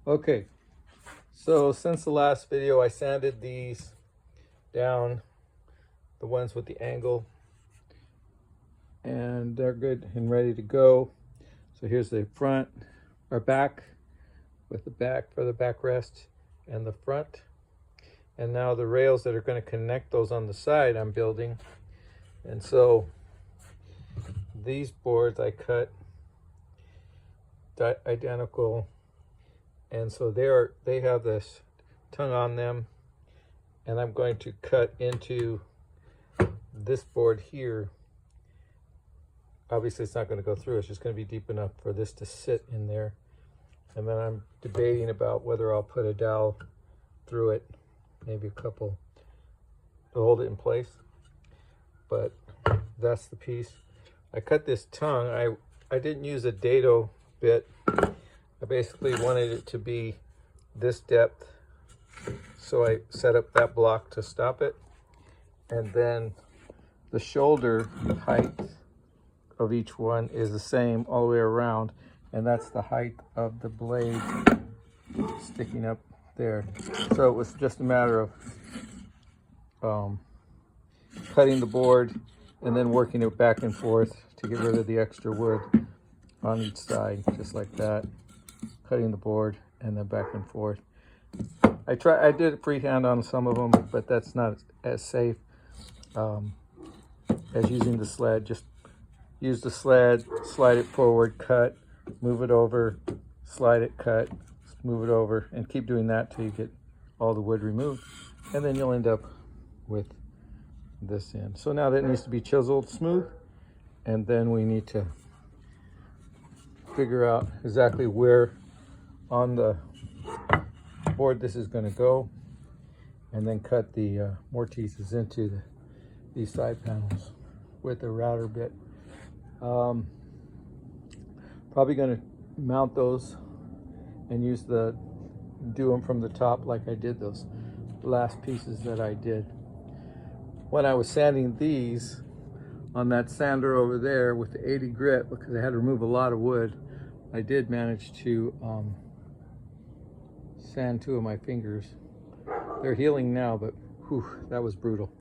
Okay, so since the last video I sanded these down, the ones with the angle, and they're good and ready to go. So here's the front or back with the back for the backrest and the front. And now the rails that are going to connect those on the side I'm building. And so these boards I cut identical, and so they have this tongue on them, and I'm going to cut into this board here. Obviously it's not going to go through, it's just going to be deep enough for this to sit in there. And then I'm debating about whether I'll put a dowel through it, maybe a couple, to hold it in place. But that's the piece. I cut this tongue. I didn't use a dado bit. I basically wanted it to be this depth, so I set up that block to stop it. And then the shoulder height of each one is the same all the way around, and that's the height of the blade sticking up there. So it was just a matter of cutting the board and then working it back and forth to get rid of the extra wood on each side, just like that. Cutting the board and then back and forth. I did it freehand on some of them, but that's not as safe as using the sled. Just use the sled, slide it forward, cut, move it over, slide it, cut, move it over, and keep doing that till you get all the wood removed. And then you'll end up with this end. So now that needs to be chiseled smooth, and then we need to figure out exactly where on the board this is going to go, and then cut the mortises into these side panels with a router bit. Probably going to mount those and do them from the top like I did those last pieces that I did. When I was sanding these on that sander over there with the 80 grit, because I had to remove a lot of wood, I did manage to sand 2 of my fingers. They're healing now, but whew, that was brutal.